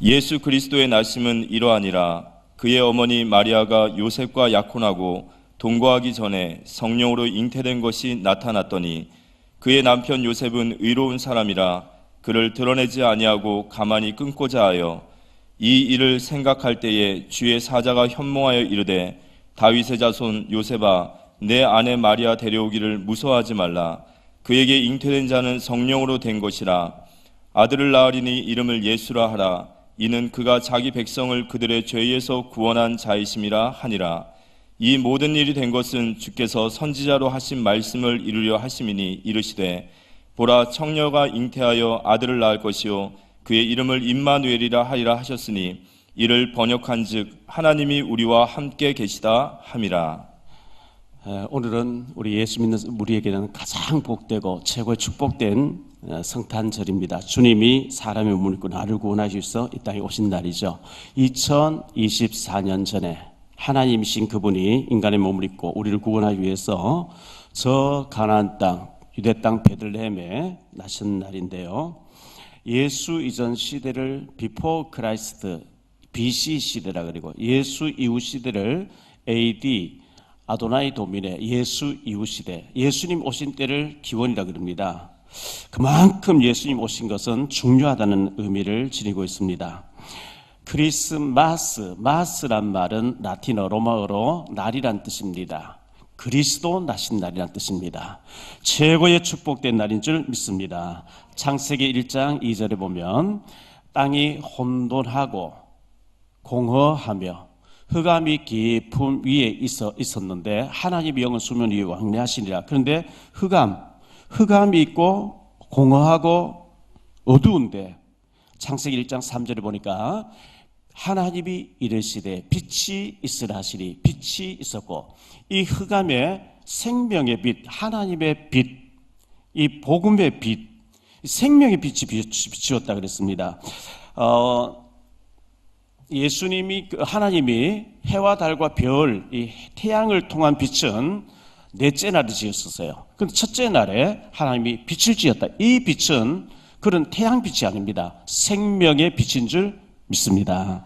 예수 그리스도의 나심은 이러하니라. 그의 어머니 마리아가 요셉과 약혼하고 동거하기 전에 성령으로 잉태된 것이 나타났더니 그의 남편 요셉은 의로운 사람이라 그를 드러내지 아니하고 가만히 끊고자 하여 이 일을 생각할 때에 주의 사자가 현몽하여 이르되 다윗의 자손 요셉아 내 아내 마리아 데려오기를 무서워하지 말라. 그에게 잉태된 자는 성령으로 된 것이라. 아들을 낳으리니 이름을 예수라 하라. 이는 그가 자기 백성을 그들의 죄에서 구원한 자이심이라 하니라. 이 모든 일이 된 것은 주께서 선지자로 하신 말씀을 이루려 하심이니 이르시되 보라 청녀가 잉태하여 아들을 낳을 것이요 그의 이름을 임마누엘이라 하리라 하셨으니 이를 번역한즉 하나님이 우리와 함께 계시다 함이라. 오늘은 우리 예수 믿는 우리에게는 가장 복되고 최고의 축복된 성탄절입니다. 주님이 사람의 몸을 입고 나를 구원하기 위해서 이 땅에 오신 날이죠. 2024년 전에 하나님이신 그분이 인간의 몸을 입고 우리를 구원하기 위해서 저 가나안 땅, 유대 땅 베들레헴에 나신 날인데요. 예수 이전 시대를 비포 크라이스트, BC 시대라 그리고 예수 이후 시대를 AD, 아도나이 도미네, 예수 이후 시대, 예수님 오신 때를 기원이라 그럽니다. 그만큼 예수님 오신 것은 중요하다는 의미를 지니고 있습니다. 크리스마스, 마스란 말은 라틴어 로마어로 날이란 뜻입니다. 그리스도 나신 날이란 뜻입니다. 최고의 축복된 날인 줄 믿습니다. 창세기 1장 2절에 보면 땅이 혼돈하고 공허하며 흑암이 깊음 위에 있었는데 하나님의 영은 수면 위에 왕래하시니라. 그런데 흑암이 있고 공허하고 어두운데 창세기 1장 3절에 보니까 하나님이 이르시되 빛이 있으라 하시니 빛이 있었고 이 흑암에 생명의 빛, 하나님의 빛, 이 복음의 빛, 생명의 빛이 비추었다 그랬습니다. 예수님이 하나님이 해와 달과 별, 이 태양을 통한 빛은 넷째 날에 지었었어요. 그런데 첫째 날에 하나님이 빛을 지었다. 이 빛은 그런 태양빛이 아닙니다. 생명의 빛인 줄 믿습니다.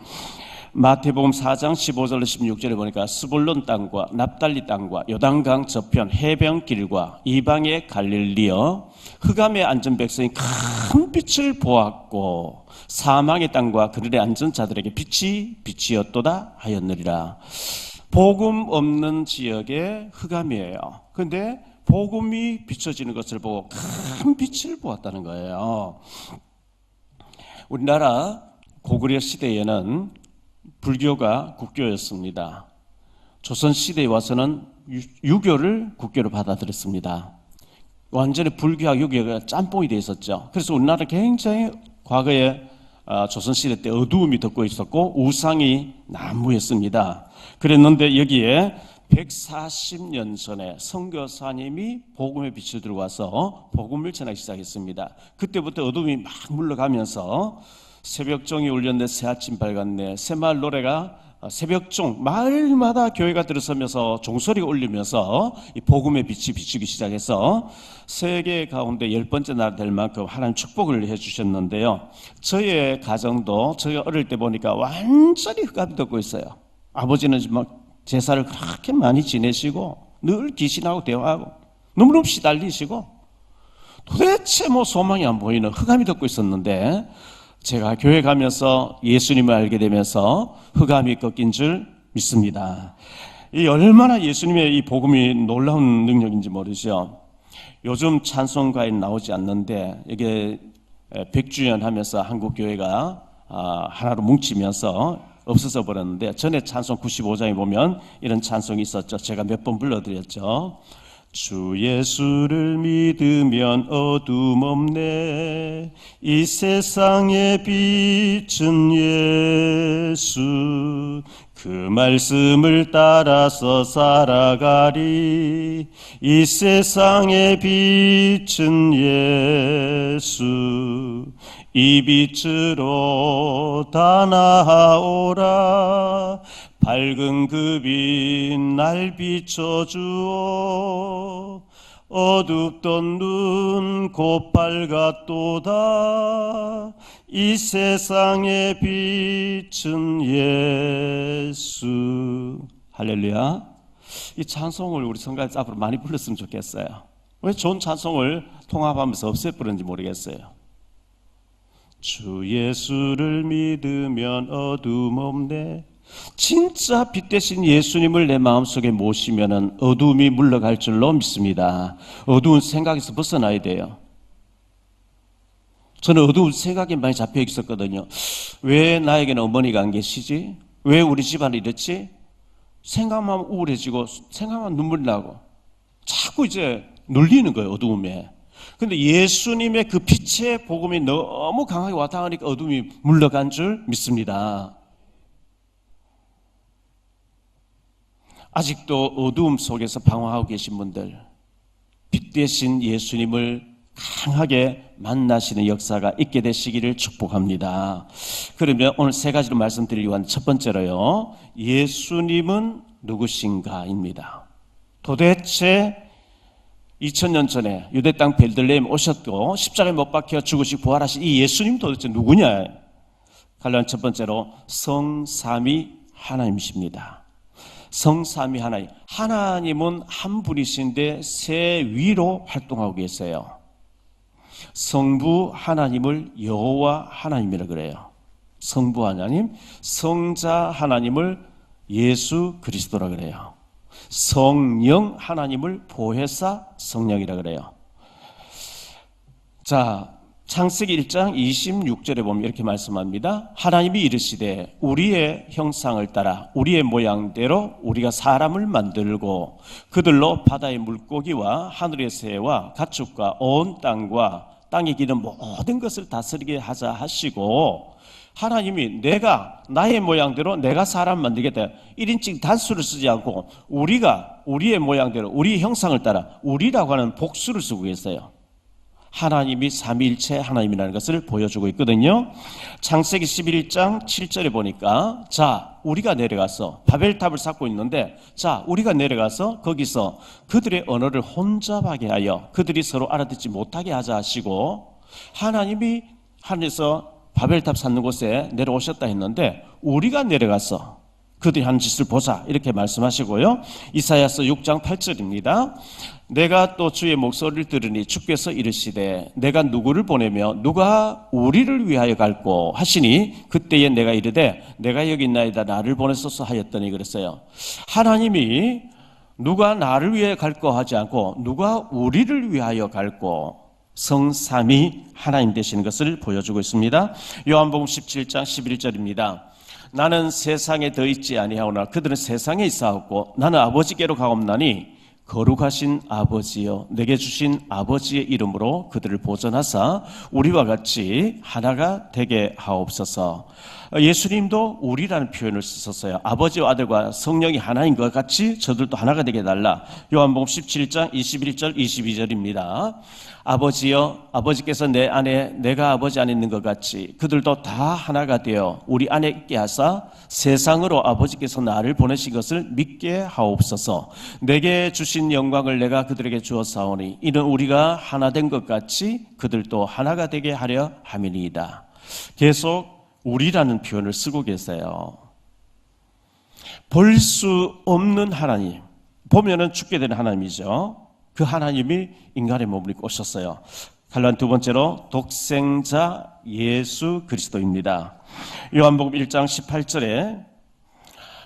마태복음 4장 15절로 16절에 보니까 스불론 땅과 납달리 땅과 요단강 저편 해변길과 이방의 갈릴리여 흑암에 앉은 백성이 큰 빛을 보았고 사망의 땅과 그들의 앉은 자들에게 빛이 빛이었도다 하였느니라. 복음 없는 지역의 흑암이에요. 그런데 복음이 비춰지는 것을 보고 큰 빛을 보았다는 거예요. 우리나라 고구려 시대에는 불교가 국교였습니다. 조선 시대에 와서는 유교를 국교로 받아들였습니다. 완전히 불교와 유교가 짬뽕이 되어 있었죠. 그래서 우리나라 굉장히 과거에 조선 시대 때 어두움이 덮고 있었고 우상이 난무했습니다. 그랬는데 여기에 140년 전에 선교사님이 복음의 빛을 들고 와서 복음을 전하기 시작했습니다. 그때부터 어둠이 막 물러가면서 새벽종이 울렸네, 새아침 밝았네, 새마을 노래가 새벽종 마을마다 교회가 들어서면서 종소리가 울리면서 이 복음의 빛이 비추기 시작해서 세계 가운데 10번째 나라 될 만큼 하나님 축복을 해주셨는데요. 저의 가정도 제가 어릴 때 보니까 완전히 흑암이 덮고 있어요. 아버지는 막 제사를 그렇게 많이 지내시고 늘 귀신하고 대화하고 너무너무 시달리시고 도대체 소망이 안 보이는 흑암이 덮고 있었는데 제가 교회 가면서 예수님을 알게 되면서 흑암이 꺾인 줄 믿습니다. 이 얼마나 예수님의 이 복음이 놀라운 능력인지 모르죠. 요즘 찬송가에 나오지 않는데 이게 100주년 하면서 한국 교회가 하나로 뭉치면서 없어져 버렸는데 전에 찬송 95장에 보면 이런 찬송이 있었죠. 제가 몇 번 불러드렸죠. 주 예수를 믿으면 어둠 없네. 이 세상의 빛은 예수. 그 말씀을 따라서 살아가리. 이 세상의 빛은 예수. 이 빛으로 다 나아오라. 밝은 그 빛 날 비춰주오. 어둡던 눈 곧 밝았도다. 이 세상의 빛은 예수. 할렐루야. 이 찬송을 우리 성가에서 앞으로 많이 불렀으면 좋겠어요. 왜 좋은 찬송을 통합하면서 없애버렸는지 모르겠어요. 주 예수를 믿으면 어둠 없네. 진짜 빛 대신 예수님을 내 마음속에 모시면 어둠이 물러갈 줄로 믿습니다. 어두운 생각에서 벗어나야 돼요. 저는 어두운 생각에 많이 잡혀 있었거든요. 왜 나에게는 어머니가 안 계시지? 왜 우리 집안이 이렇지? 생각만 우울해지고 생각만 눈물 나고 자꾸 이제 눌리는 거예요, 어두움에. 근데 예수님의 그 빛의 복음이 너무 강하게 와닿으니까 어둠이 물러간 줄 믿습니다. 아직도 어두움 속에서 방황하고 계신 분들, 빛 대신 예수님을 강하게 만나시는 역사가 있게 되시기를 축복합니다. 그러면 오늘 세 가지로 말씀드리려고 하는데, 첫 번째로요, 예수님은 누구신가입니다. 도대체 2000년 전에 유대 땅 베들레헴 오셨고 십자가에 못 박혀 죽으시고 부활하신 이 예수님 도대체 누구냐? 관련 첫 번째로 성삼위 하나님이십니다. 성삼위 하나님. 하나님은 한 분이신데 세 위로 활동하고 계세요. 성부 하나님을 여호와 하나님이라 그래요. 성부 하나님, 성자 하나님을 예수 그리스도라 그래요. 성령 하나님을 보혜사 성령이라 그래요. 자, 창세기 1장 26절에 보면 이렇게 말씀합니다. 하나님이 이르시되 우리의 형상을 따라 우리의 모양대로 우리가 사람을 만들고 그들로 바다의 물고기와 하늘의 새와 가축과 온 땅과 땅에 기는 모든 것을 다스리게 하자 하시고, 하나님이 내가 나의 모양대로 내가 사람 만들겠다. 1인칭 단수를 쓰지 않고 우리가 우리의 모양대로 우리의 형상을 따라 우리라고 하는 복수를 쓰고 계세요. 하나님이 삼위일체 하나님이라는 것을 보여주고 있거든요. 창세기 11장 7절에 보니까, 자, 우리가 내려가서 바벨탑을 쌓고 있는데, 자, 우리가 내려가서 거기서 그들의 언어를 혼잡하게 하여 그들이 서로 알아듣지 못하게 하자 하시고, 하나님이 하늘에서 바벨탑 쌓는 곳에 내려오셨다 했는데 우리가 내려가서 그들이 하는 짓을 보자 이렇게 말씀하시고요. 이사야서 6장 8절입니다. 내가 또 주의 목소리를 들으니 주께서 이르시되 내가 누구를 보내며 누가 우리를 위하여 갈꼬 하시니 그때에 내가 이르되 내가 여기 있나이다 나를 보내소서 하였더니 그랬어요. 하나님이 누가 나를 위해 갈꼬 하지 않고 누가 우리를 위하여 갈꼬, 성삼위 하나님 되시는 것을 보여주고 있습니다. 요한복음 17장 11절입니다. 나는 세상에 더 있지 아니하오나 그들은 세상에 있사옵고 나는 아버지께로 가옵나니 거룩하신 아버지여 내게 주신 아버지의 이름으로 그들을 보존하사 우리와 같이 하나가 되게 하옵소서. 예수님도 우리라는 표현을 쓰셨어요. 아버지와 아들과 성령이 하나인 것 같이 저들도 하나가 되게 해달라. 요한복음 17장 21절 22절입니다. 아버지여 아버지께서 내 안에 내가 아버지 안에 있는 것 같이 그들도 다 하나가 되어 우리 안에 있게 하사 세상으로 아버지께서 나를 보내신 것을 믿게 하옵소서. 내게 주신 영광을 내가 그들에게 주었사오니 이는 우리가 하나 된 것 같이 그들도 하나가 되게 하려 함이니이다. 계속 우리라는 표현을 쓰고 계세요. 볼 수 없는 하나님, 보면은 죽게 되는 하나님이죠. 그 하나님이 인간의 몸을 입고 오셨어요. 갈란 두 번째로 독생자 예수 그리스도입니다. 요한복음 1장 18절에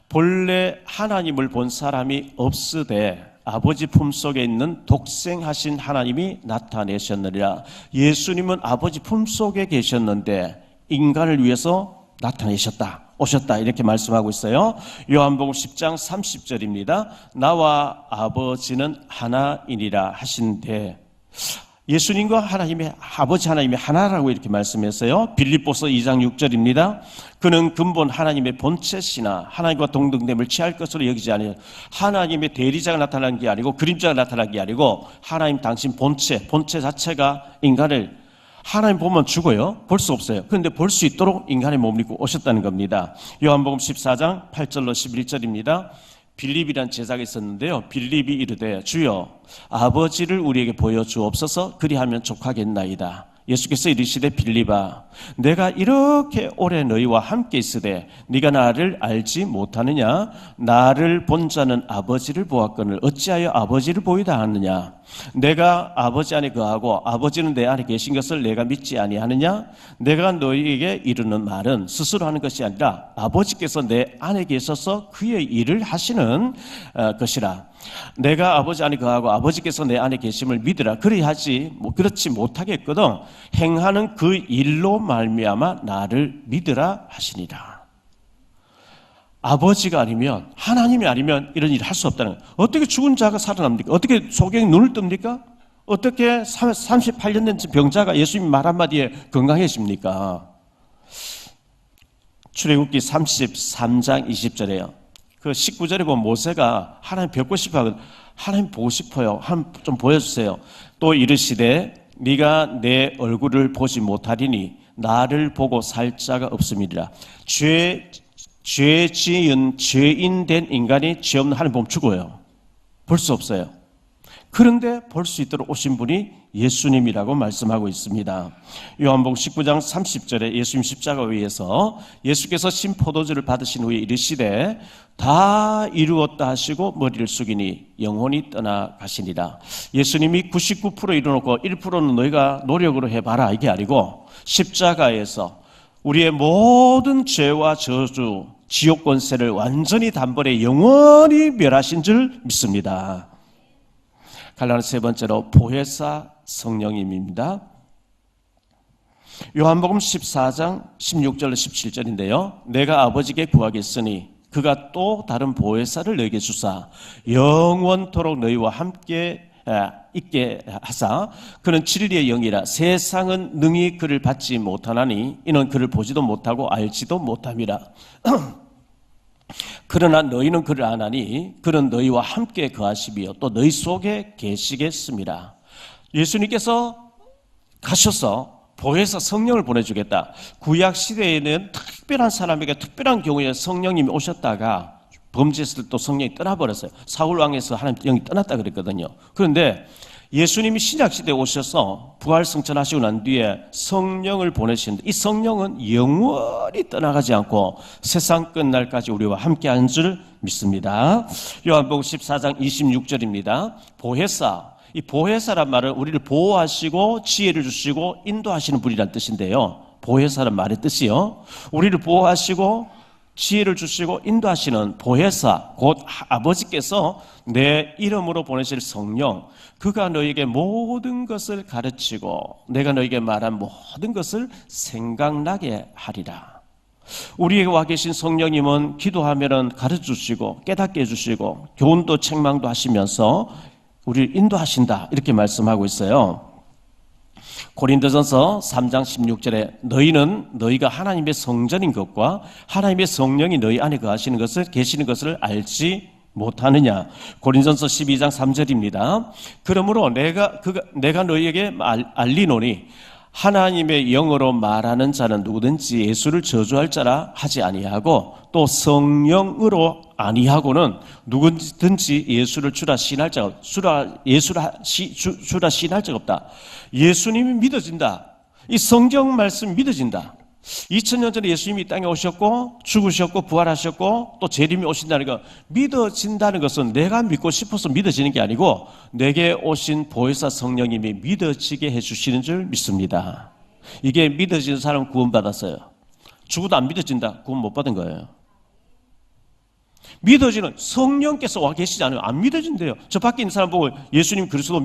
본래 하나님을 본 사람이 없으되 아버지 품속에 있는 독생하신 하나님이 나타내셨느니라. 예수님은 아버지 품속에 계셨는데 인간을 위해서 나타내셨다. 오셨다 이렇게 말씀하고 있어요. 요한복음 10장 30절입니다. 나와 아버지는 하나이니라 하신데 예수님과 하나님의 아버지 하나님이 하나라고 이렇게 말씀했어요. 빌립보서 2장 6절입니다. 그는 근본 하나님의 본체시나 하나님과 동등됨을 취할 것으로 여기지 아니하여 하나님의 대리자가 나타난 게 아니고 그림자가 나타난 게 아니고 하나님 당신 본체 자체가 인간을 하나님 보면 죽어요. 볼 수 없어요. 그런데 볼 수 있도록 인간의 몸을 입고 오셨다는 겁니다. 요한복음 14장 8절로 11절입니다. 빌립이란 제자가 있었는데요. 빌립이 이르되 주여 아버지를 우리에게 보여주옵소서 그리하면 족하겠나이다. 예수께서 이르시되 빌립아 내가 이렇게 오래 너희와 함께 있으되 네가 나를 알지 못하느냐? 나를 본 자는 아버지를 보았거늘 어찌하여 아버지를 보이다 하느냐? 내가 아버지 안에 거하고 아버지는 내 안에 계신 것을 내가 믿지 아니하느냐? 내가 너희에게 이르는 말은 스스로 하는 것이 아니라 아버지께서 내 안에 계셔서 그의 일을 하시는 것이라. 내가 아버지 안에 거하고 아버지께서 내 안에 계심을 믿으라. 그렇지 못하겠거든 행하는 그 일로 말미암아 나를 믿으라 하시니라. 아버지가 아니면, 하나님이 아니면 이런 일을 할 수 없다는 거예요. 어떻게 죽은 자가 살아납니까? 어떻게 소경이 눈을 뜹니까? 어떻게 38년 된 병자가 예수님 말 한마디에 건강해집니까? 출애굽기 33장 20절에요. 그 19절에 보면 모세가 하나님 뵙고 싶어 하거든. 하나님 보고 싶어요. 하나님 좀 보여주세요. 또 이르시되 네가 내 얼굴을 보지 못하리니 나를 보고 살 자가 없음이니라. 죄 지은 죄인 된 인간이 죄 없는 하나님 보면 죽어요. 볼 수 없어요. 그런데 볼 수 있도록 오신 분이 예수님이라고 말씀하고 있습니다. 요한복음 19장 30절에 예수님 십자가 위에서 예수께서 신포도주를 받으신 후에 이르시되 다 이루었다 하시고 머리를 숙이니 영혼이 떠나가시니라. 예수님이 99% 이루어놓고 1%는 너희가 노력으로 해봐라 이게 아니고 십자가에서 우리의 모든 죄와 저주, 지옥 권세를 완전히 단번에 영원히 멸하신 줄 믿습니다. 갈라는 세 번째로 보혜사 성령님입니다. 요한복음 14장 16절 17절인데요. 내가 아버지께 구하겠으니 그가 또 다른 보혜사를 너에게 주사 영원토록 너희와 함께 있게 하사 그는 진리의 영이라 세상은 능히 그를 받지 못하나니 이는 그를 보지도 못하고 알지도 못함이라. 그러나 너희는 그를 아나니 그는 너희와 함께 거하시며 또 너희 속에 계시겠습니다. 예수님께서 가셔서 보혜사 성령을 보내주겠다. 구약 시대에는 특별한 사람에게 특별한 경우에 성령님이 오셨다가 범죄했을 때 또 성령이 떠나버렸어요. 사울 왕에서 하나님 영이 떠났다 그랬거든요. 그런데 예수님이 신약 시대에 오셔서 부활 승천하시고 난 뒤에 성령을 보내시는데 이 성령은 영원히 떠나가지 않고 세상 끝날까지 우리와 함께하는 줄 믿습니다. 요한복음 14장 26절입니다. 보혜사, 이 보혜사란 말은 우리를 보호하시고 지혜를 주시고 인도하시는 분이란 뜻인데요. 보혜사란 말의 뜻이요. 우리를 보호하시고 지혜를 주시고 인도하시는 보혜사, 곧 아버지께서 내 이름으로 보내실 성령, 그가 너에게 모든 것을 가르치고 내가 너에게 말한 모든 것을 생각나게 하리라. 우리에게 와 계신 성령님은 기도하면은 가르쳐주시고 깨닫게 해주시고 교훈도 책망도 하시면서 우리를 인도하신다 이렇게 말씀하고 있어요. 고린도전서 3장 16절에 너희는 너희가 하나님의 성전인 것과 하나님의 성령이 너희 안에 거하시는 것을 계시는 것을 알지 못하느냐. 고린도전서 12장 3절입니다. 그러므로 내가 너희에게 알리노니 하나님의 영으로 말하는 자는 누구든지 예수를 저주할 자라 하지 아니하고 또 성령으로 아니하고는 누구든지 예수를 주라 시인할 자가 주라 시인할 자가 없다. 예수님이 믿어진다. 이 성경 말씀 믿어진다. 2000년 전에 예수님이 이 땅에 오셨고 죽으셨고 부활하셨고 또 재림이 오신다는 거 믿어진다는 것은 내가 믿고 싶어서 믿어지는 게 아니고 내게 오신 보혜사 성령님이 믿어지게 해주시는 줄 믿습니다. 이게 믿어지는 사람은 구원받았어요. 죽어도 안 믿어진다. 구원 못 받은 거예요. 믿어지는 성령께서 와 계시지 않으면 안 믿어진대요. 저 밖에 있는 사람 보고 예수님 그리스도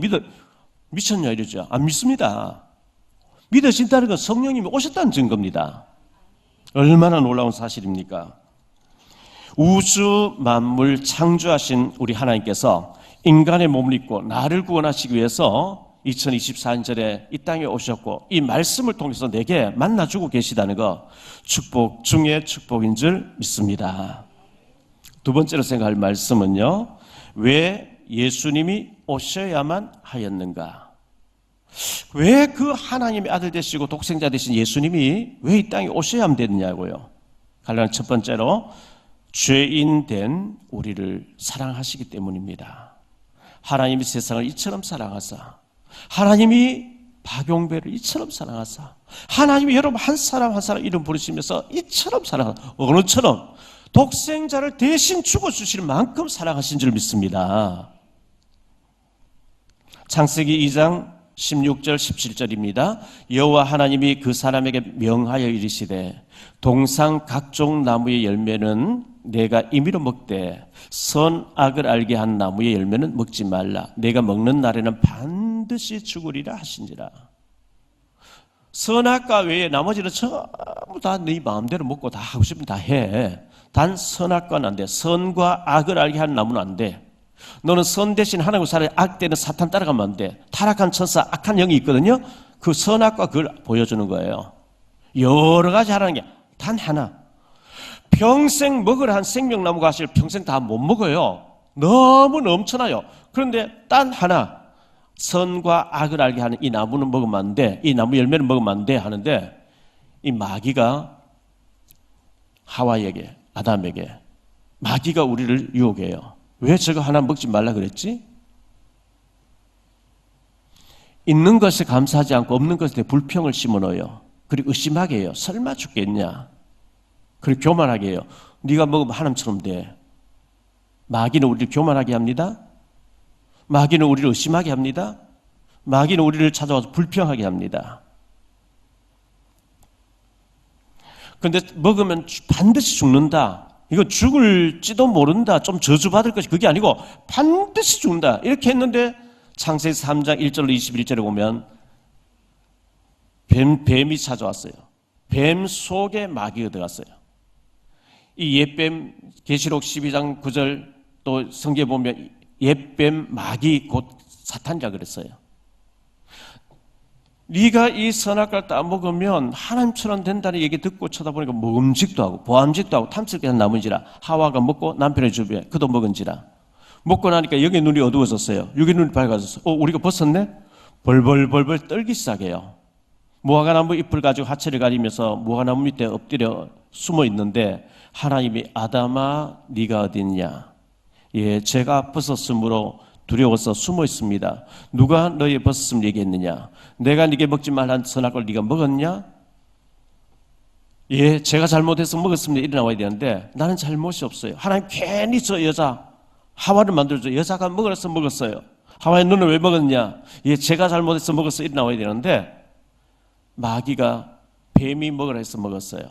미쳤냐 이러죠. 안 믿습니다. 믿어진다는 건 성령님이 오셨다는 증거입니다. 얼마나 놀라운 사실입니까? 우주 만물 창조하신 우리 하나님께서 인간의 몸을 입고 나를 구원하시기 위해서 2024년에 이 땅에 오셨고 이 말씀을 통해서 내게 만나주고 계시다는 거 축복 중에 축복인 줄 믿습니다. 두 번째로 생각할 말씀은요. 왜 예수님이 오셔야만 하였는가? 왜 그 하나님의 아들 되시고 독생자 되신 예수님이 왜 이 땅에 오셔야만 됐냐고요. 갈라는 첫 번째로 죄인 된 우리를 사랑하시기 때문입니다. 하나님이 세상을 이처럼 사랑하사, 하나님이 박용배를 이처럼 사랑하사, 하나님이 여러분 한 사람 한 사람 이름 부르시면서 이처럼 사랑하사, 어느처럼 독생자를 대신 죽어주실 만큼 사랑하신 줄 믿습니다. 창세기 2장 16절 17절입니다. 여호와 하나님이 그 사람에게 명하여 이르시되 동상 각종 나무의 열매는 내가 임의로 먹되 선악을 알게 한 나무의 열매는 먹지 말라. 내가 먹는 날에는 반드시 죽으리라 하신지라. 선악과 외에 나머지는 전부 다 네 마음대로 먹고 다 하고 싶으면 다 해. 단 선악과는 안 돼. 선과 악을 알게 하는 나무는 안 돼. 너는 선 대신 하나님과 살아야 악 때는 사탄 따라가면 안 돼. 타락한 천사, 악한 영이 있거든요. 그 선악과 그걸 보여주는 거예요. 여러 가지 하라는 게 단 하나. 평생 먹으라 한 생명나무가 사실 평생 다 못 먹어요. 너무 넘쳐나요. 그런데 단 하나. 선과 악을 알게 하는 이 나무는 먹으면 안 돼. 이 나무 열매는 먹으면 안 돼 하는데 이 마귀가 하와에게, 아담에게 마귀가 우리를 유혹해요. 왜 저거 하나 먹지 말라 그랬지? 있는 것에 감사하지 않고 없는 것에 불평을 심어넣어요. 그리고 의심하게 해요. 설마 죽겠냐? 그리고 교만하게 해요. 네가 먹으면 하나님처럼 돼. 마귀는 우리를 교만하게 합니다. 마귀는 우리를 의심하게 합니다. 마귀는 우리를 찾아와서 불평하게 합니다. 그런데 먹으면 반드시 죽는다. 이거 죽을지도 모른다. 좀 저주받을 것이 그게 아니고 반드시 죽는다. 이렇게 했는데 창세기 3장 1절로 21절에 보면 뱀이 찾아왔어요. 뱀 속에 마귀가 들어갔어요. 이 옛뱀 계시록 12장 9절 또 성경에 보면 옛뱀 마귀 곧 사탄이라 그랬어요. 네가 이 선악과를 따먹으면 하나님처럼 된다는 얘기 듣고 쳐다보니까 먹음직도 하고 보암직도 하고 탐스럽게 한 나무인지라. 하와가 먹고 남편의 주변에 그도 먹은지라. 먹고 나니까 여기 눈이 어두워졌어요. 여기 눈이 밝아졌어. 우리가 벗었네? 벌벌벌벌 떨기 시작해요. 무화과나무 잎을 가지고 하체를 가리면서 무화과나무 밑에 엎드려 숨어 있는데 하나님이 아담아 네가 어디 있냐? 예, 제가 벗었으므로 두려워서 숨어 있습니다. 누가 너희 벗었음 얘기했느냐? 내가 네게 먹지 말란 선악과를 네가 먹었냐? 예, 제가 잘못해서 먹었습니다. 이래 나와야 되는데 나는 잘못이 없어요. 하나님 괜히 저 여자 하와를 만들어줘. 여자가 먹으라서 먹었어요. 하와의 너는 왜 먹었냐? 예, 제가 잘못해서 먹었어. 이래 나와야 되는데 마귀가 뱀이 먹으라 해서 먹었어요.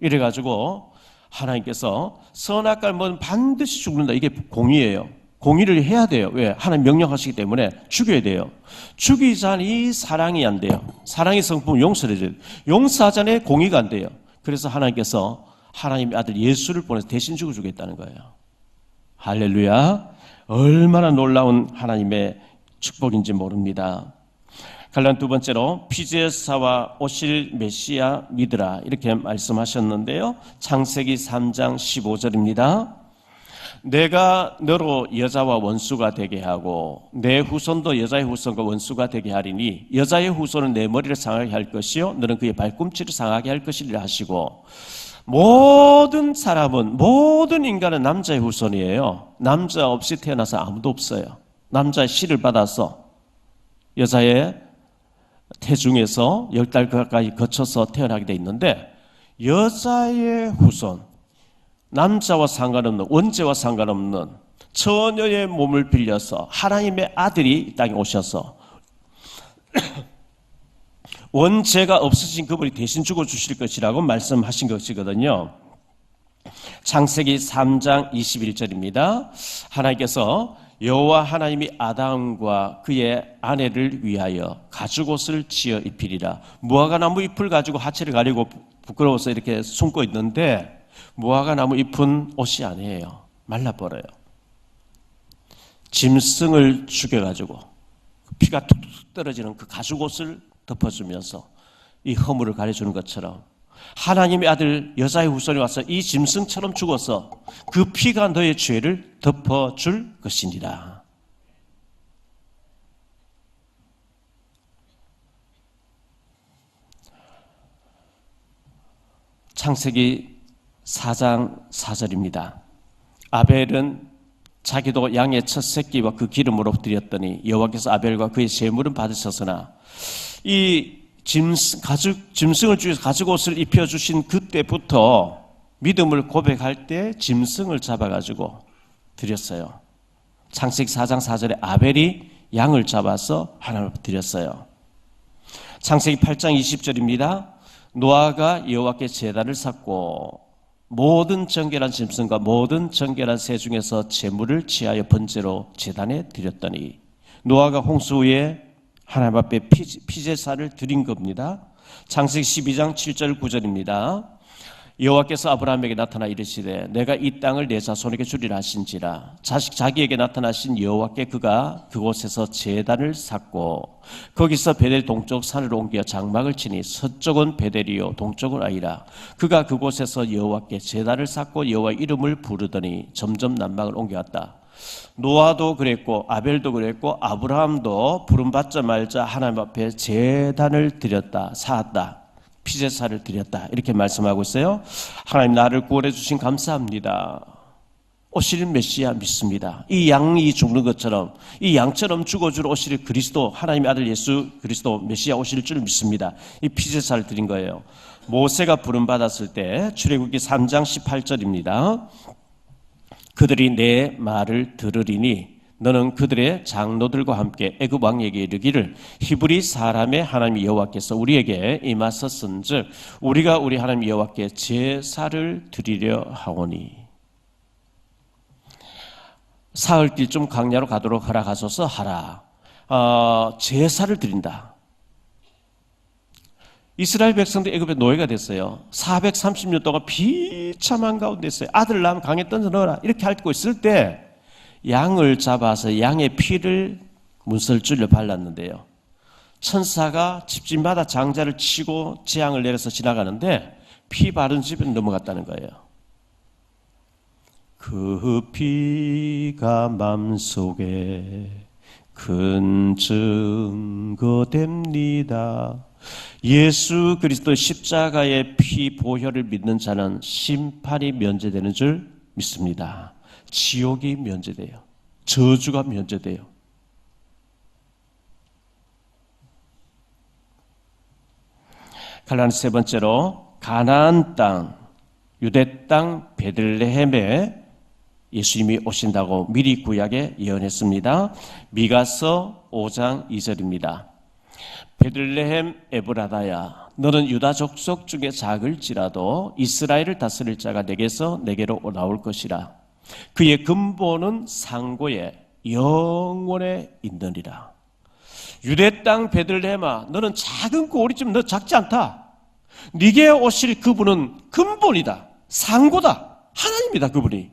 이래가지고 하나님께서 선악과를 먹으면 반드시 죽는다. 이게 공의예요. 공의를 해야 돼요. 왜? 하나님 명령하시기 때문에 죽여야 돼요. 죽이자니 사랑이 안 돼요. 사랑의 성품은 용서를 해줘야 돼요. 용서하자니 공의가 안 돼요. 그래서 하나님께서 하나님의 아들 예수를 보내서 대신 죽어주겠다는 거예요. 할렐루야. 얼마나 놀라운 하나님의 축복인지 모릅니다. 갈라디아 두 번째로 피제사와 오실 메시아 믿으라 이렇게 말씀하셨는데요. 창세기 3장 15절입니다. 내가 너로 여자와 원수가 되게 하고 내 후손도 여자의 후손과 원수가 되게 하리니 여자의 후손은 내 머리를 상하게 할 것이요 너는 그의 발꿈치를 상하게 할 것이라 하시고 모든 사람은 모든 인간은 남자의 후손이에요. 남자 없이 태어나서 아무도 없어요. 남자의 씨를 받아서 여자의 태중에서 10달 가까이 거쳐서 태어나게 돼 있는데 여자의 후손 남자와 상관없는 원죄와 상관없는 처녀의 몸을 빌려서 하나님의 아들이 이 땅에 오셔서 원죄가 없으신 그분이 대신 죽어주실 것이라고 말씀하신 것이거든요. 창세기 3장 21절입니다. 하나님께서 여호와 하나님이 아담과 그의 아내를 위하여 가죽옷을 지어 입히리라. 무화과나무 잎을 가지고 하체를 가리고 부끄러워서 이렇게 숨고 있는데 무화과나무 잎은 옷이 아니에요. 말라버려요. 짐승을 죽여가지고 피가 툭툭 떨어지는 그 가죽옷을 덮어주면서 이 허물을 가려주는 것처럼 하나님의 아들 여자의 후손이 와서 이 짐승처럼 죽어서 그 피가 너의 죄를 덮어줄 것이니라. 창세기 4장 4절입니다. 아벨은 자기도 양의 첫 새끼와 그 기름으로 드렸더니 여호와께서 아벨과 그의 제물은 받으셨으나 이 짐승을 주셔서 가죽 옷을 입혀주신 그때부터 믿음을 고백할 때 짐승을 잡아가지고 드렸어요. 창세기 4장 4절에 아벨이 양을 잡아서 하나님 앞에 드렸어요. 창세기 8장 20절입니다. 노아가 여호와께 제단을 쌓고 모든 정결한 짐승과 모든 정결한 새 중에서 제물을 취하여 번제로 제단에 드렸더니 노아가 홍수 후에 하나님 앞에 피제사를 드린 겁니다. 창세기 12장 7절 9절입니다. 여호와께서 아브라함에게 나타나 이르시되 내가 이 땅을 내 자손에게 주리라 하신지라. 자기에게 나타나신 여호와께 그가 그곳에서 제단을 쌓고 거기서 베델 동쪽 산으로 옮겨 장막을 치니 서쪽은 베델이요 동쪽은 아이라. 그가 그곳에서 여호와께 제단을 쌓고 여호와 이름을 부르더니 점점 난방을 옮겨갔다. 노아도 그랬고 아벨도 그랬고 아브라함도 부름받자 말자 하나님 앞에 제단을 드렸다, 쌓았다, 피제사를 드렸다, 이렇게 말씀하고 있어요. 하나님 나를 구원해 주신 감사합니다. 오실 메시아 믿습니다. 이 양이 죽는 것처럼 이 양처럼 죽어줄 오실 그리스도, 하나님의 아들 예수 그리스도 메시아 오실 줄 믿습니다. 이 피제사를 드린 거예요. 모세가 부름받았을 때 출애굽기 3장 18절입니다. 그들이 내 말을 들으리니 너는 그들의 장로들과 함께 애굽 왕에게 이르기를 히브리 사람의 하나님 여호와께서 우리에게 임하셨은즉 우리가 우리 하나님 여호와께 제사를 드리려 하오니. 사흘길 좀 광야로 가도록 허락하소서 하라. 제사를 드린다. 이스라엘 백성들 애굽의 노예가 됐어요. 430년 동안 비참한 가운데 있어요. 아들 낳으면 강에 던져 넣어라 이렇게 앓고 있을 때 양을 잡아서 양의 피를 문설줄로 발랐는데요. 천사가 집집마다 장자를 치고 재앙을 내려서 지나가는데 피 바른 집에 넘어갔다는 거예요. 그 피가 맘속에 큰 증거 됩니다. 예수 그리스도의 십자가의 피 보혈을 믿는 자는 심판이 면제되는 줄 믿습니다. 지옥이 면제돼요. 저주가 면제돼요. 갈라는 세 번째로 가나안 땅, 유대 땅 베들레헴에 예수님이 오신다고 미리 구약에 예언했습니다. 미가서 5장 2절입니다. 베들레헴 에브라다야 너는 유다 족속 중에 작을지라도 이스라엘을 다스릴 자가 내게서 내게로 나올 것이라. 그의 근본은 상고에 영원에 있느니라. 유대 땅 베들레헴아 너는 작은 고리쯤 너 작지 않다. 네게 오실 그분은 근본이다. 상고다. 하나님이다. 그분이.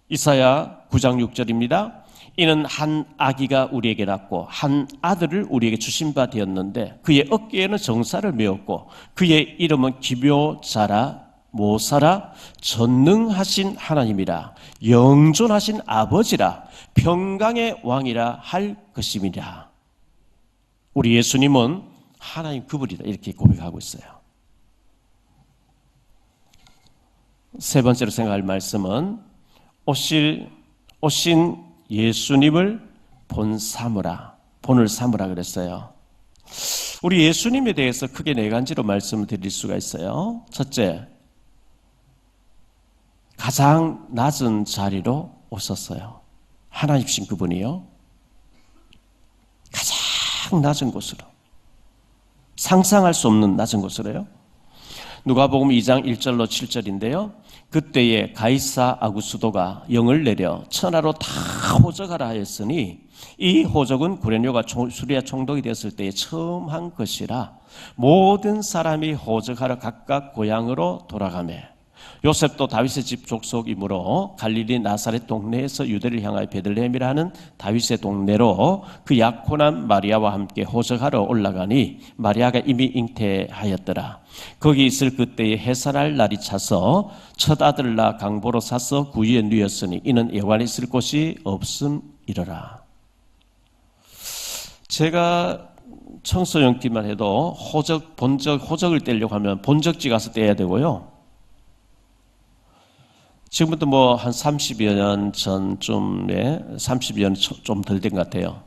이사야 9장 6절입니다. 이는 한 아기가 우리에게 낳고 한 아들을 우리에게 주신 바 되었는데 그의 어깨에는 정사를 메었고 그의 이름은 기묘자라 모사라 전능하신 하나님이라 영존하신 아버지라 평강의 왕이라 할 것임이라. 우리 예수님은 하나님 그분이다 이렇게 고백하고 있어요. 세 번째로 생각할 말씀은 오신 예수님을 본을 삼으라 그랬어요. 우리 예수님에 대해서 크게 네 가지로 말씀을 드릴 수가 있어요. 첫째, 가장 낮은 자리로 오셨어요. 하나님이신 그분이요. 가장 낮은 곳으로, 상상할 수 없는 낮은 곳으로요. 누가복음 2장 1절로 7절인데요. 그때에 가이사 아구스도가 영을 내려 천하로 다 호적하라 하였으니 이 호적은 구레뇨가 수리아 총독이 되었을 때에 처음 한 것이라 모든 사람이 호적하러 각각 고향으로 돌아가매 요셉도 다윗의 집 족속이므로 갈릴리 나사렛 동네에서 유대를 향하여 베들레헴이라 하는 다윗의 동네로 그 약혼한 마리아와 함께 호적하러 올라가니 마리아가 이미 잉태하였더라. 거기 있을 그때에 해산할 날이 차서 첫 아들을 낳아 강보로 사서 구유에 누였으니 이는 여관에 있을 곳이 없음이러라. 제가 청소년기만 해도 호적을 떼려고 하면 본적지 가서 떼야 되고요. 지금부터 뭐 한 30여 년 전쯤에 30여 년 좀 덜 된 것 같아요.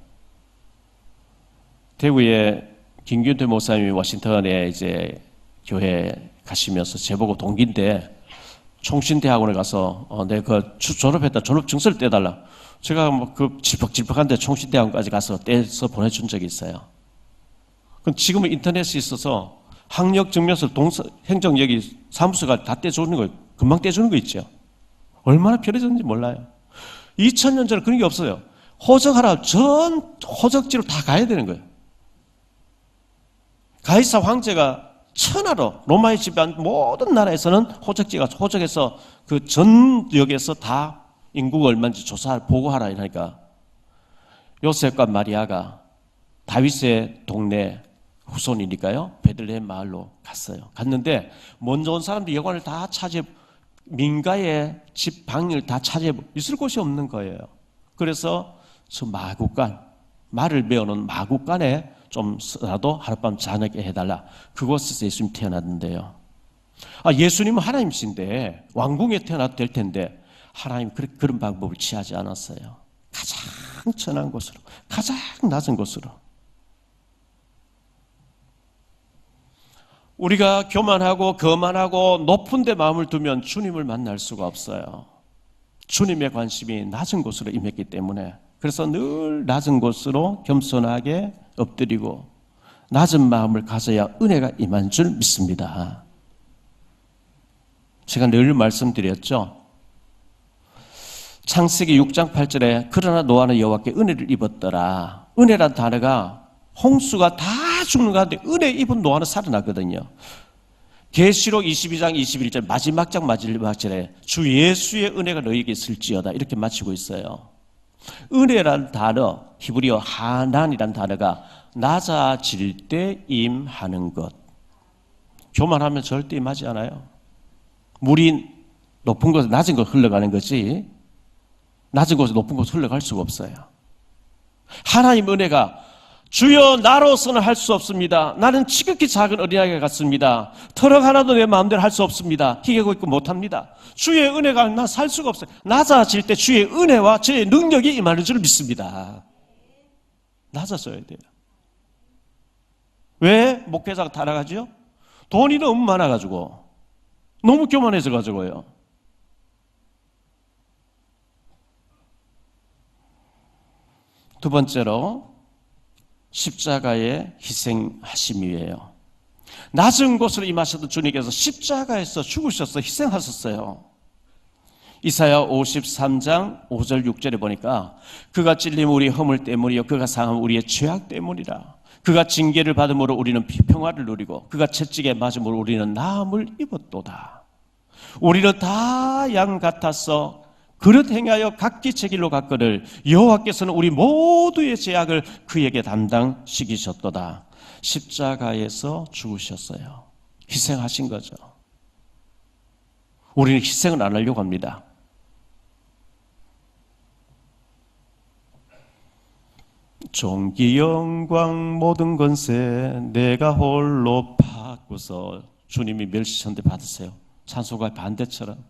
대구에 김균태 목사님이 워싱턴에 이제 교회 가시면서 제보고 동기인데 총신대학원에 가서 내가 졸업했다 졸업 증서를 떼달라. 제가 뭐 그 질퍽질퍽한데 총신대학원까지 가서 떼서 보내준 적이 있어요. 그럼 지금은 인터넷이 있어서 학력 증명서 행정여기 사무소가 다 떼주는 거예요. 금방 떼주는 거 있죠. 얼마나 편해졌는지 몰라요. 2000년 전에 그런 게 없어요. 호적하라 전 호적지로 다 가야 되는 거예요. 가이사 황제가 천하로 로마의 지배한 모든 나라에서는 호적에서 그 전역에서 다 인구가 얼마인지 보고하라 이러니까 요셉과 마리아가 다윗의 동네 후손이니까요. 베들레헴 마을로 갔어요. 갔는데 먼저 온 사람들이 여관을 다 차지해 민가의 집 방을 다 차지해 있을 곳이 없는 거예요. 그래서 저 마구간 말을 배우는 마구간에 좀라도 하룻밤 자게 해달라. 그곳에서 예수님 태어났는데요. 예수님은 하나님이신데 왕궁에 태어나도 될 텐데 하나님 그런 방법을 취하지 않았어요. 가장 천한 곳으로, 가장 낮은 곳으로. 우리가 교만하고 거만하고 높은 데 마음을 두면 주님을 만날 수가 없어요. 주님의 관심이 낮은 곳으로 임했기 때문에 그래서 늘 낮은 곳으로 겸손하게 엎드리고 낮은 마음을 가져야 은혜가 임한 줄 믿습니다. 제가 늘 말씀드렸죠. 창세기 6장 8절에 그러나 노아는 여호와께 은혜를 입었더라. 은혜란 단어가 홍수가 다 죽는 가운데 은혜 입은 노아는 살아났거든요. 계시록 22장 21절 마지막 절에 주 예수의 은혜가 너희에게 있을지어다 이렇게 마치고 있어요. 은혜란 단어 히브리어 하난이란 단어가 낮아질 때 임하는 것. 교만하면 절대 임하지 않아요. 물이 높은 곳에 낮은 곳 흘러가는 거지 낮은 곳에 높은 곳 흘러갈 수가 없어요. 하나님 은혜가 주여 나로서는 할 수 없습니다. 나는 지극히 작은 어린아이가 같습니다. 터럭 하나도 내 마음대로 할 수 없습니다. 희귀고 있고 못합니다. 주의 은혜가 난 살 수가 없어요. 낮아질 때 주의 은혜와 주의 능력이 임하는 줄 믿습니다. 낮아져야 돼요. 왜 목회자가 타락하죠? 돈이 너무 많아가지고 너무 교만해져가지고요. 두 번째로 십자가의 희생하심이에요. 낮은 곳으로 임하셨던 주님께서 십자가에서 죽으셔서 희생하셨어요. 이사야 53장 5절 6절에 보니까 그가 찔림 우리 허물 때문이요 그가 상함 우리의 죄악 때문이라. 그가 징계를 받음으로 우리는 평화를 누리고 그가 채찍에 맞음으로 우리는 나음을 입었도다. 우리는 다 양 같아서 그릇 행하여 각기 제 길로 갔거늘 여호와께서는 우리 모두의 죄악을 그에게 담당시키셨도다. 십자가에서 죽으셨어요. 희생하신 거죠. 우리는 희생을 안 하려고 합니다. 존귀 영광 모든 권세 내가 홀로 받고서 주님이 멸시천대 받으세요. 찬송가의 반대처럼.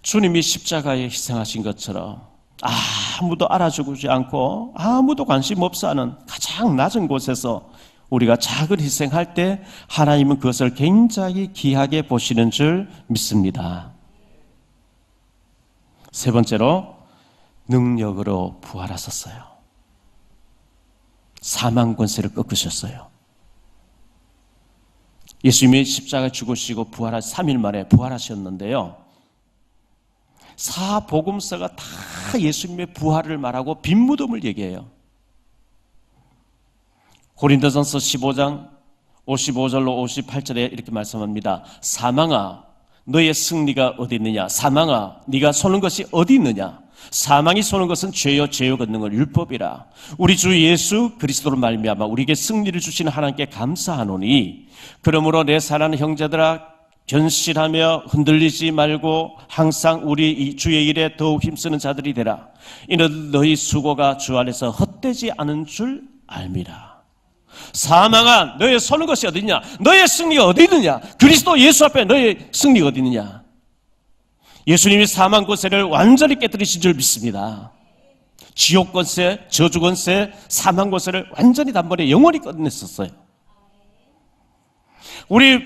주님이 십자가에 희생하신 것처럼 아무도 알아주지 않고 아무도 관심 없어 하는 가장 낮은 곳에서 우리가 작은 희생할 때 하나님은 그것을 굉장히 귀하게 보시는 줄 믿습니다. 세 번째로 능력으로 부활하셨어요. 사망 권세를 꺾으셨어요. 예수님이 십자가에 죽으시고 3일 만에 부활하셨는데요. 사복음서가 다 예수님의 부활을 말하고 빈 무덤을 얘기해요. 고린도전서 15장 55절로 58절에 이렇게 말씀합니다. 사망아 너의 승리가 어디 있느냐? 사망아 네가 쏘는 것이 어디 있느냐? 사망이 쏘는 것은 죄요 죄요 걷는 건 율법이라. 우리 주 예수 그리스도로 말미암아 우리에게 승리를 주시는 하나님께 감사하노니 그러므로 내 사랑하는 형제들아 견실하며 흔들리지 말고 항상 우리 주의 일에 더욱 힘쓰는 자들이 되라. 이는 너희 수고가 주 안에서 헛되지 않은 줄 알미라. 사망아 너의 서는 것이 어디 있냐? 너의 승리가 어디 있느냐? 그리스도 예수 앞에 너의 승리가 어디 있느냐? 예수님이 사망 권세를 완전히 깨뜨리신 줄 믿습니다. 지옥 권세, 저주 권세, 사망 권세를 완전히 단번에 영원히 끝냈었어요. 우리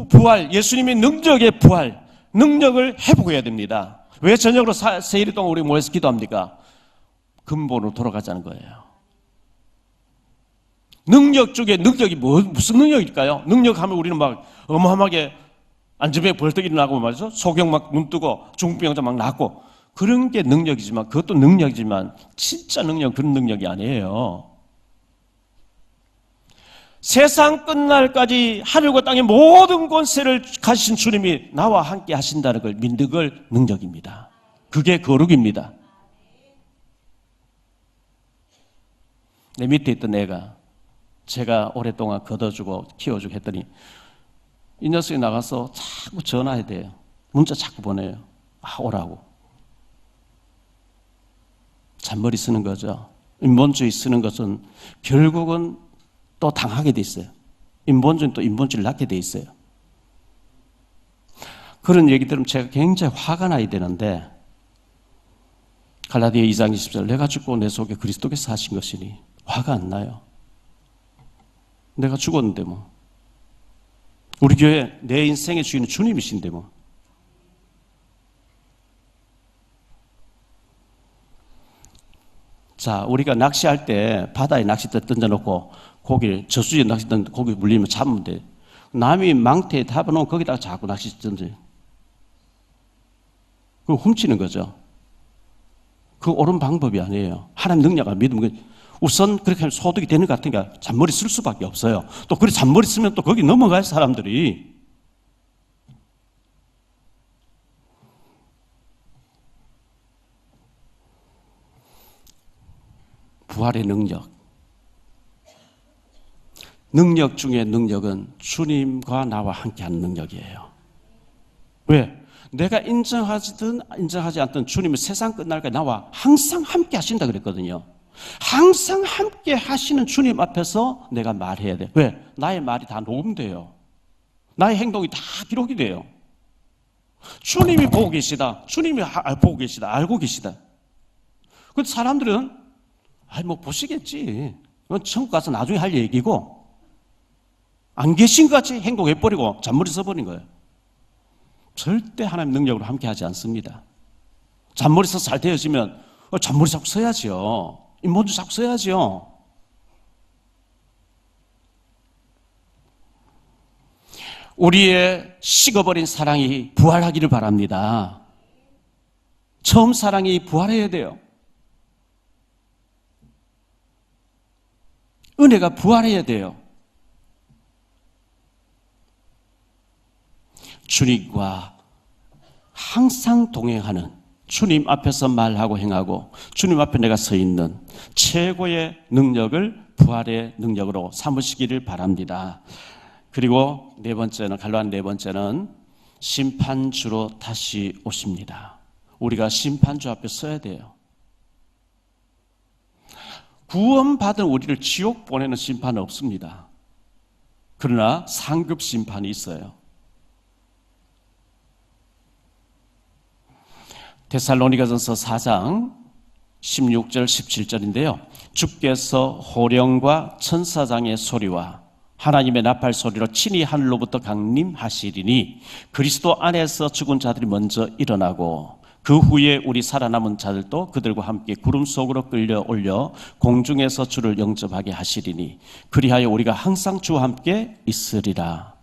부활, 예수님의 능력의 부활, 능력을 회복해야 됩니다. 왜 저녁으로 세일 동안 우리 모여서 기도합니까? 근본으로 돌아가자는 거예요. 능력 중에 능력이 무슨 능력일까요? 능력하면 우리는 막 어마어마하게 안전병 벌떡 일어나고 말이죠. 소경 막 눈 뜨고 중풍병자 막 낫고 그런 게 능력이지만 그것도 능력이지만 진짜 능력은 그런 능력이 아니에요. 세상 끝날까지 하늘과 땅의 모든 권세를 가지신 주님이 나와 함께 하신다는 걸 믿는 걸 능력입니다. 그게 거룩입니다. 내 밑에 있던 애가 제가 오랫동안 걷어주고 키워주고 했더니 이 녀석이 나가서 자꾸 전화해야 돼요. 문자 자꾸 보내요. 오라고. 잔머리 쓰는 거죠. 인본주의 쓰는 것은 결국은 또 당하게 돼 있어요. 인본주의는 또 인본주의를 낳게 돼 있어요. 그런 얘기 들으면 제가 굉장히 화가 나야 되는데 갈라디아 2장 20절 내가 죽고 내 속에 그리스도께서 사신 것이니 화가 안 나요. 내가 죽었는데 뭐. 우리 교회 내 인생의 주인은 주님이신데 뭐. 자, 우리가 낚시할 때 바다에 낚싯대 던져놓고 고기를 저수지에 낚싯대 고기 물리면 잡으면 돼. 남이 망태에 타버놓으면 거기다가 자꾸 낚시 던져요. 그거 훔치는 거죠. 그 옳은 방법이 아니에요. 하나님 능력을 믿으면 우선 그렇게 하면 소득이 되는 것 같으니까 잔머리 쓸 수밖에 없어요. 또 그래 잔머리 쓰면 또 거기 넘어가요 사람들이. 부활의 능력 중에 능력은 주님과 나와 함께하는 능력이에요. 왜? 내가 인정하든 인정하지 않든 주님은 세상 끝날까지 나와 항상 함께 하신다 그랬거든요. 항상 함께 하시는 주님 앞에서 내가 말해야 돼. 왜? 나의 말이 다 녹음돼요. 나의 행동이 다 기록이 돼요. 주님이 보고 계시다. 주님이 보고 계시다. 알고 계시다. 근데 사람들은 뭐 보시겠지. 천국 가서 나중에 할 얘기고 안 계신 것 같이 행동해버리고 잔머리 써버린 거예요. 절대 하나님 능력으로 함께 하지 않습니다. 잔머리 써서 잘 되어지면 잔머리 자꾸 써야지요. 인본주의 자꾸 써야지요. 우리의 식어버린 사랑이 부활하기를 바랍니다. 처음 사랑이 부활해야 돼요. 은혜가 부활해야 돼요. 주님과 항상 동행하는 주님 앞에서 말하고 행하고 주님 앞에 내가 서 있는 최고의 능력을 부활의 능력으로 삼으시기를 바랍니다. 그리고 네 번째는 갈로한 네 번째는 심판주로 다시 오십니다. 우리가 심판주 앞에 서야 돼요. 구원받은 우리를 지옥 보내는 심판은 없습니다. 그러나 상급 심판이 있어요. 데살로니가전서 4장 16절 17절인데요. 주께서 호령과 천사장의 소리와 하나님의 나팔 소리로 친히 하늘로부터 강림하시리니 그리스도 안에서 죽은 자들이 먼저 일어나고 그 후에 우리 살아남은 자들도 그들과 함께 구름 속으로 끌려 올려 공중에서 주를 영접하게 하시리니 그리하여 우리가 항상 주와 함께 있으리라.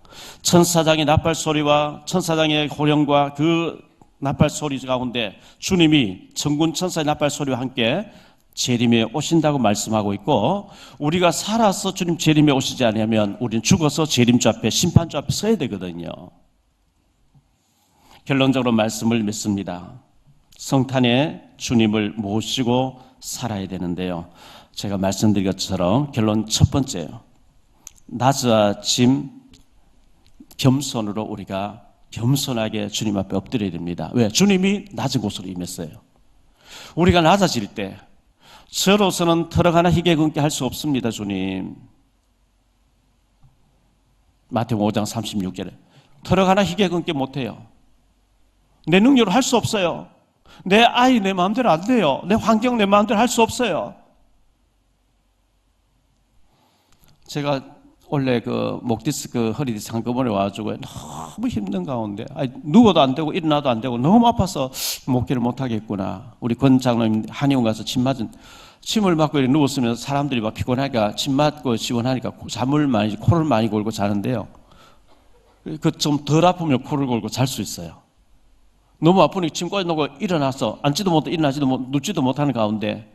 천사장의 나팔 소리와 천사장의 호령과 그 나팔 소리 가운데 주님이 천군 천사의 나팔 소리와 함께 재림에 오신다고 말씀하고 있고 우리가 살아서 주님 재림에 오시지 않으면 우리는 죽어서 재림주 앞에 심판주 앞에 서야 되거든요. 결론적으로 말씀을 맺습니다. 성탄에 주님을 모시고 살아야 되는데요. 제가 말씀드린 것처럼 결론 첫 번째요. 낮아짐 겸손으로 우리가 겸손하게 주님 앞에 엎드려야 됩니다. 왜? 주님이 낮은 곳으로 임했어요. 우리가 낮아질 때 저로서는 털어가나 희게 끊게 할 수 없습니다. 주님 마태복음 5장 36절에 털어 하나 희게 끊게 못해요. 내 능력으로 할 수 없어요. 내 아이 내 마음대로 안 돼요. 내 환경 내 마음대로 할 수 없어요. 제가 원래 그 목 디스크 허리 디스크 한꺼번에 와가지고 너무 힘든 가운데 누워도 안 되고 일어나도 안 되고 너무 아파서 목회를 못 하겠구나. 우리 권 장로님 한의원 가서 침을 맞고 이렇게 누웠으면 사람들이 막 피곤하니까 침 맞고 시원하니까 코를 많이 골고 자는데요. 그 좀 덜 아프면 코를 골고 잘 수 있어요. 너무 아프니 침 꽂아놓고 일어나서 앉지도 못해 일어나지도 못 눕지도 못하는 가운데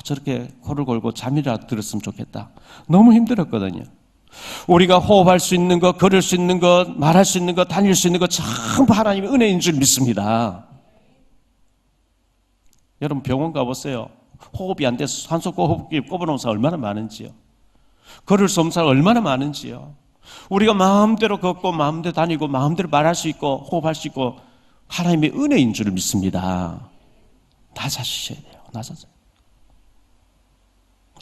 저렇게 코를 골고 잠이라도 들었으면 좋겠다. 너무 힘들었거든요. 우리가 호흡할 수 있는 것, 걸을 수 있는 것, 말할 수 있는 것, 다닐 수 있는 것 전부 하나님의 은혜인 줄 믿습니다. 여러분 병원 가보세요. 호흡이 안 돼서 산소호흡기 꼽아놓은 사람 얼마나 많은지요. 걸을 수 없는 사람 얼마나 많은지요. 우리가 마음대로 걷고 마음대로 다니고 마음대로 말할 수 있고 호흡할 수 있고 하나님의 은혜인 줄 믿습니다. 낮아지셔야 돼요. 낮아져요.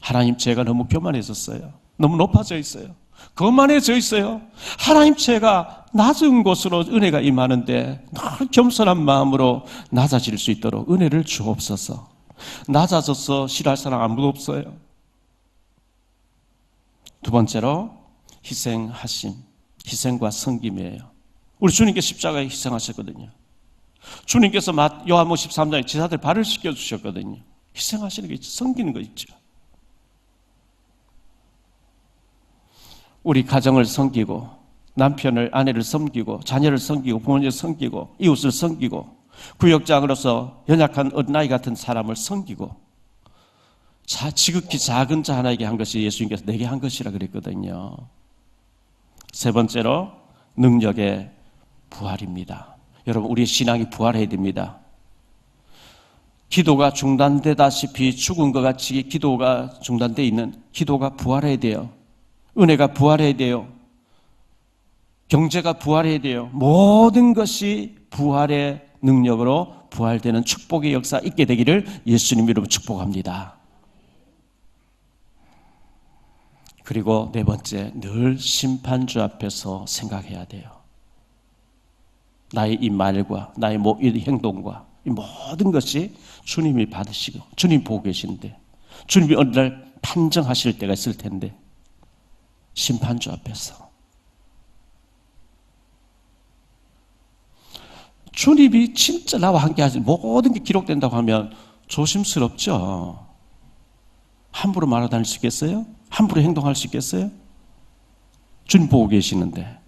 하나님 제가 너무 교만해졌어요. 너무 높아져 있어요. 거만해져 있어요. 하나님 제가 낮은 곳으로 은혜가 임하는데 늘 겸손한 마음으로 낮아질 수 있도록 은혜를 주옵소서. 낮아져서 싫어할 사람 아무도 없어요. 두 번째로 희생하심, 희생과 섬김이에요. 우리 주님께서 십자가에 희생하셨거든요. 주님께서 요한복음 13장에 제자들 발을 씻겨주셨거든요. 희생하시는 게 있죠. 섬기는 거 있죠. 우리 가정을 섬기고 남편을 아내를 섬기고 자녀를 섬기고 부모님을 섬기고 이웃을 섬기고 구역장으로서 연약한 어린아이 같은 사람을 섬기고 지극히 작은 자 하나에게 한 것이 예수님께서 내게 한 것이라 그랬거든요. 세 번째로 능력의 부활입니다. 여러분 우리의 신앙이 부활해야 됩니다. 기도가 중단되다시피 죽은 것 같이 기도가 중단되어 있는 기도가 부활해야 돼요. 은혜가 부활해야 돼요. 경제가 부활해야 돼요. 모든 것이 부활의 능력으로 부활되는 축복의 역사 있게 되기를 예수님 이름으로 축복합니다. 그리고 네 번째, 늘 심판주 앞에서 생각해야 돼요. 나의 이 말과 나의 이 행동과 이 모든 것이 주님이 받으시고 주님 보고 계신데 주님이 어느 날 판정하실 때가 있을 텐데 심판주 앞에서 주님이 진짜 나와 함께 하신 모든 게 기록된다고 하면 조심스럽죠. 함부로 말아다닐 수 있겠어요? 함부로 행동할 수 있겠어요? 주님 보고 계시는데.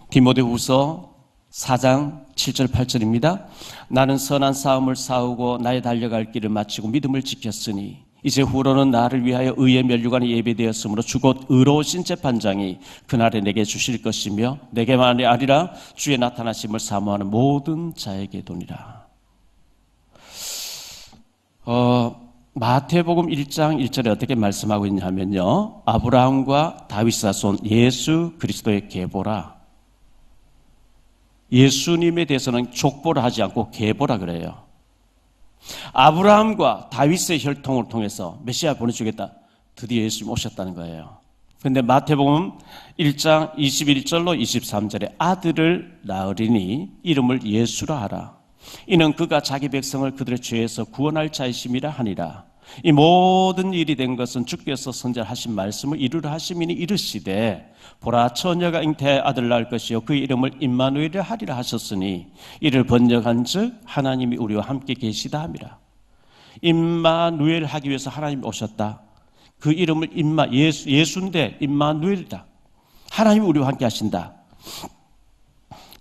디모데후서 4장 7절 8절입니다. 나는 선한 싸움을 싸우고 나의 달려갈 길을 마치고 믿음을 지켰으니 이제 후로는 나를 위하여 의의 면류관이 예배되었으므로 주곧 의로우신 재판장이 그날에 내게 주실 것이며 내게만이 아니라 주의 나타나심을 사모하는 모든 자에게 도니라. 마태복음 1장 1절에 어떻게 말씀하고 있냐면요. 아브라함과 다윗 자손 예수 그리스도의 계보라. 예수님에 대해서는 족보라 하지 않고 계보라 그래요. 아브라함과 다윗의 혈통을 통해서 메시아 보내주겠다. 드디어 예수님 오셨다는 거예요. 그런데 마태복음 1장 21절로 23절에 아들을 낳으리니 이름을 예수라 하라. 이는 그가 자기 백성을 그들의 죄에서 구원할 자이심이라 하니라. 이 모든 일이 된 것은 주께서 선지하신 말씀을 이루려 하심이니 이르시되 보라 처녀가 잉태하여 아들 낳을 것이요 그 이름을 임마누엘이라 하리라 하셨으니 이를 번역한즉 하나님이 우리와 함께 계시다 함이라. 임마누엘 하기 위해서 하나님이 오셨다. 그 이름을 예수인데 임마누엘이다. 하나님이 우리와 함께 하신다.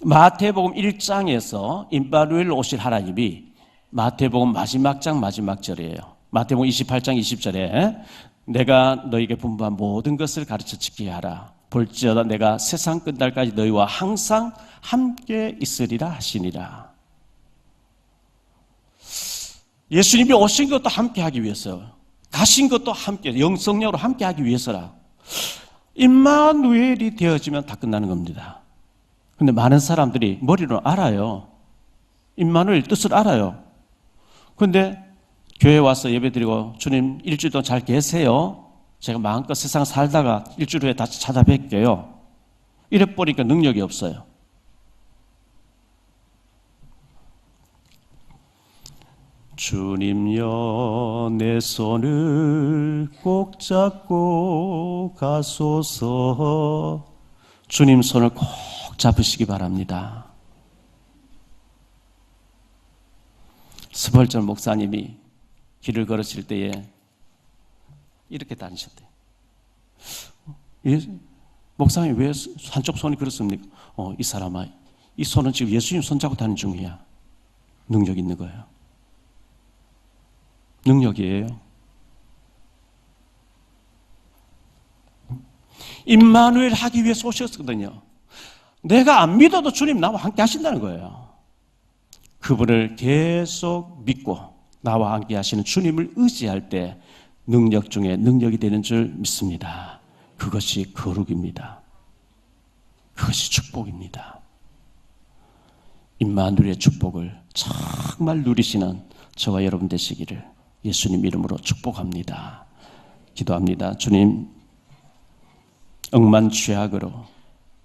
마태복음 1장에서 임마누엘 오실 하나님이 마태복음 마지막 장 마지막 절이에요. 마태복음 28장 20절에 내가 너에게 분부한 모든 것을 가르쳐 지키게 하라. 볼지어다 내가 세상 끝날까지 너희와 항상 함께 있으리라 하시니라. 예수님이 오신 것도 함께 하기 위해서, 가신 것도 함께, 영성령으로 함께 하기 위해서라. 임마누엘이 되어지면 다 끝나는 겁니다. 근데 많은 사람들이 머리로 알아요. 임마누엘 뜻을 알아요. 근데 교회 와서 예배드리고 주님 일주일 동안 잘 계세요. 제가 마음껏 세상 살다가 일주일 후에 다시 찾아뵐게요. 이래버리니까 능력이 없어요. 주님여 내 손을 꼭 잡고 가소서. 주님 손을 꼭 잡으시기 바랍니다. 스펄전 목사님이 길을 걸으실 때에 이렇게 다니셨대요. 목사님이 왜 한쪽 손이 그렇습니까? 이 사람아, 이 손은 지금 예수님 손잡고 다니는 중이야. 능력 있는 거예요. 능력이에요. 임마누엘 하기 위해서 오셨거든요. 내가 안 믿어도 주님 나와 함께 하신다는 거예요. 그분을 계속 믿고 나와 함께 하시는 주님을 의지할 때 능력 중에 능력이 되는 줄 믿습니다. 그것이 거룩입니다. 그것이 축복입니다. 임마누엘의 축복을 정말 누리시는 저와 여러분 되시기를 예수님 이름으로 축복합니다. 기도합니다. 주님, 억만취약으로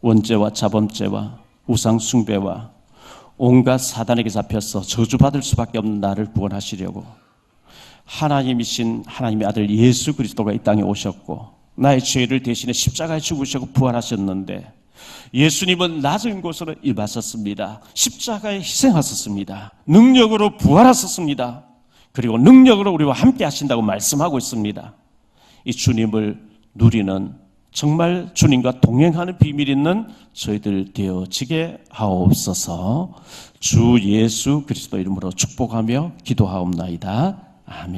원죄와 자범죄와 우상숭배와 온갖 사단에게 잡혀서 저주받을 수밖에 없는 나를 구원하시려고 하나님이신 하나님의 아들 예수 그리스도가 이 땅에 오셨고 나의 죄를 대신해 십자가에 죽으시고 부활하셨는데 예수님은 낮은 곳으로 임하셨습니다. 십자가에 희생하셨습니다. 능력으로 부활하셨습니다. 그리고 능력으로 우리와 함께 하신다고 말씀하고 있습니다. 이 주님을 누리는 정말 주님과 동행하는 비밀 있는 저희들 되어지게 하옵소서. 주 예수 그리스도 이름으로 축복하며 기도하옵나이다. 아멘.